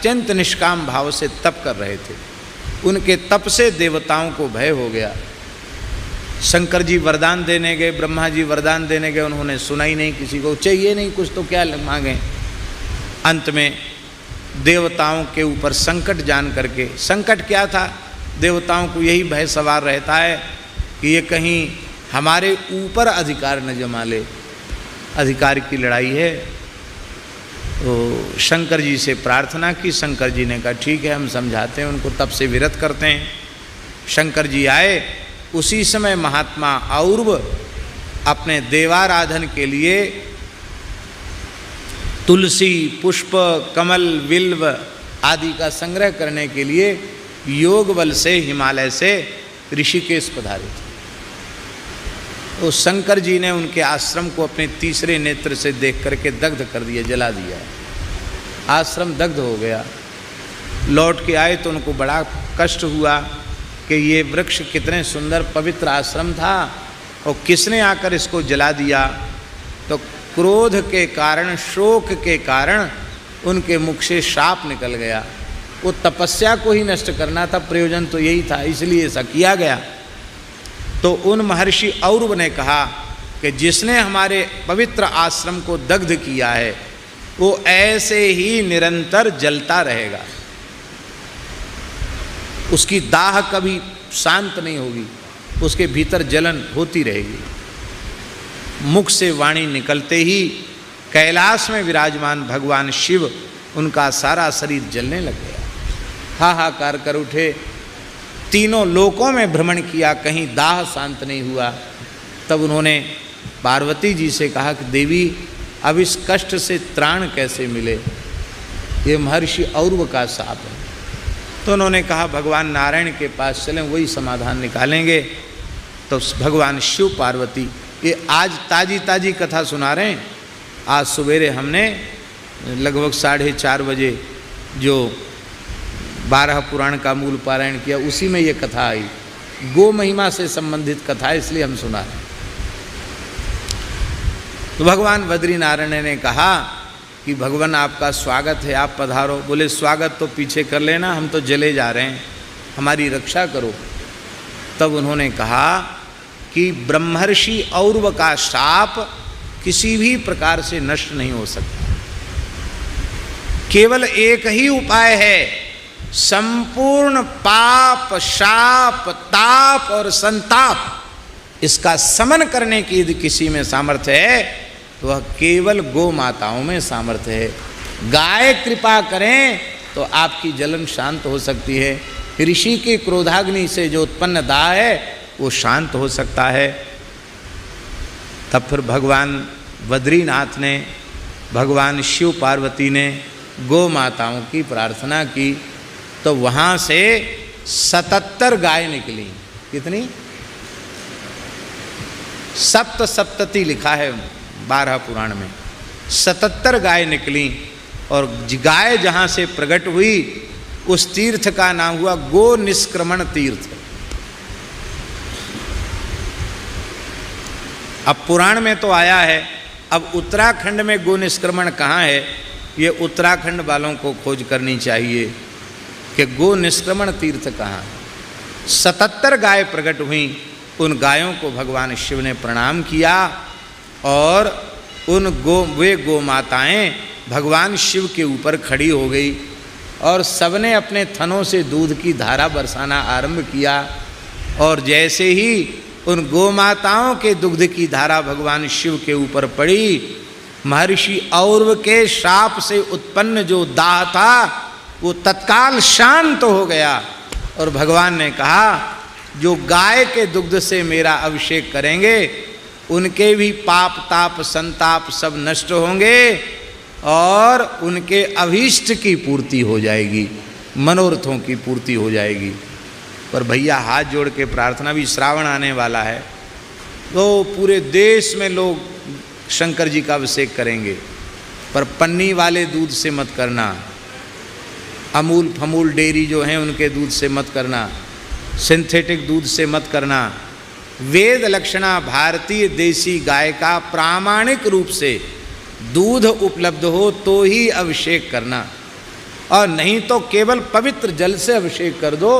अत्यंत निष्काम भाव से तप कर रहे थे। उनके तप से देवताओं को भय हो गया। शंकर जी वरदान देने गए, ब्रह्मा जी वरदान देने गए, उन्होंने सुना ही नहीं, किसी को चाहिए नहीं, कुछ तो क्या मांगे। अंत में देवताओं के ऊपर संकट जान करके, संकट क्या था, देवताओं को यही भय सवार रहता है कि ये कहीं हमारे ऊपर अधिकार न जमा ले, अधिकार की लड़ाई है। तो शंकर जी से प्रार्थना की। शंकर जी ने कहा ठीक है, हम समझाते हैं उनको, तप से विरत करते हैं। शंकर जी आए। उसी समय महात्मा और्व अपने देवाराधन के लिए तुलसी, पुष्प, कमल, बिल्व आदि का संग्रह करने के लिए योग बल से हिमालय से ऋषिकेश पधारे थे। तो शंकर जी ने उनके आश्रम को अपने तीसरे नेत्र से देख करके दग्ध कर दिया, जला दिया। आश्रम दग्ध हो गया। लौट के आए तो उनको बड़ा कष्ट हुआ कि ये वृक्ष कितने सुंदर पवित्र आश्रम था और किसने आकर इसको जला दिया। तो क्रोध के कारण, शोक के कारण उनके मुख से शाप निकल गया। वो तपस्या को ही नष्ट करना था, प्रयोजन तो यही था, इसलिए ऐसा किया गया। तो उन महर्षि और्व ने कहा कि जिसने हमारे पवित्र आश्रम को दग्ध किया है वो ऐसे ही निरंतर जलता रहेगा, उसकी दाह कभी शांत नहीं होगी, उसके भीतर जलन होती रहेगी। मुख से वाणी निकलते ही कैलाश में विराजमान भगवान शिव, उनका सारा शरीर जलने लग गया। हाहाकार कर उठे, तीनों लोकों में भ्रमण किया, कहीं दाह शांत नहीं हुआ। तब उन्होंने पार्वती जी से कहा कि देवी अब इस कष्ट से त्राण कैसे मिले, ये महर्षि और्व का शाप है। तो उन्होंने कहा भगवान नारायण के पास चलें, वही समाधान निकालेंगे। तो भगवान शिव पार्वती, ये आज ताजी ताजी कथा सुना रहे हैं। आज सवेरे हमने लगभग 4:30 बजे जो 12 पुराण का मूल पारायण किया, उसी में ये कथा आई। गो महिमा से संबंधित कथा है, इसलिए हम सुना रहे हैं। तो भगवान बद्रीनारायण ने कहा कि भगवान आपका स्वागत है, आप पधारो। बोले स्वागत तो पीछे कर लेना, हम तो जले जा रहे हैं, हमारी रक्षा करो। तब उन्होंने कहा कि ब्रह्मर्षि और्व का शाप किसी भी प्रकार से नष्ट नहीं हो सकता। केवल एक ही उपाय है, संपूर्ण पाप, शाप, ताप और संताप, इसका समन करने की यदि किसी में सामर्थ्य है तो वह केवल गो माताओं में सामर्थ्य है। गाय कृपा करें तो आपकी जलन शांत हो सकती है। ऋषि के क्रोधाग्नि से जो उत्पन्न दाह है वो शांत हो सकता है। तब फिर भगवान बद्रीनाथ ने, भगवान शिव पार्वती ने गो माताओं की प्रार्थना की। तो वहाँ से 77 गाय निकली। कितनी? सप्तति लिखा है 12 पुराण में। 77 गाय निकली और गाय जहाँ से प्रकट हुई उस तीर्थ का नाम हुआ गो निष्क्रमण तीर्थ। अब पुराण में तो आया है, अब उत्तराखंड में गो निष्क्रमण कहाँ है, ये उत्तराखंड वालों को खोज करनी चाहिए कि गो निष्क्रमण तीर्थ कहाँ। 77 गाय प्रकट हुई। उन गायों को भगवान शिव ने प्रणाम किया और उन वे गो माताएँ भगवान शिव के ऊपर खड़ी हो गई और सबने अपने थनों से दूध की धारा बरसाना आरंभ किया। और जैसे ही उन गो माताओं के दुग्ध की धारा भगवान शिव के ऊपर पड़ी, महर्षि और्व के शाप से उत्पन्न जो दाह था वो तत्काल शांत हो गया। और भगवान ने कहा जो गाय के दुग्ध से मेरा अभिषेक करेंगे उनके भी पाप, ताप, संताप सब नष्ट होंगे और उनके अभीष्ट की पूर्ति हो जाएगी, मनोरथों की पूर्ति हो जाएगी। पर भैया हाथ जोड़ के प्रार्थना, भी श्रावण आने वाला है तो पूरे देश में लोग शंकर जी का अभिषेक करेंगे, पर पन्नी वाले दूध से मत करना, अमूल फमूल डेयरी जो हैं उनके दूध से मत करना, सिंथेटिक दूध से मत करना। वेद लक्षणा भारतीय देसी गाय का प्रामाणिक रूप से दूध उपलब्ध हो तो ही अभिषेक करना। और नहीं तो केवल पवित्र जल से अभिषेक कर दो,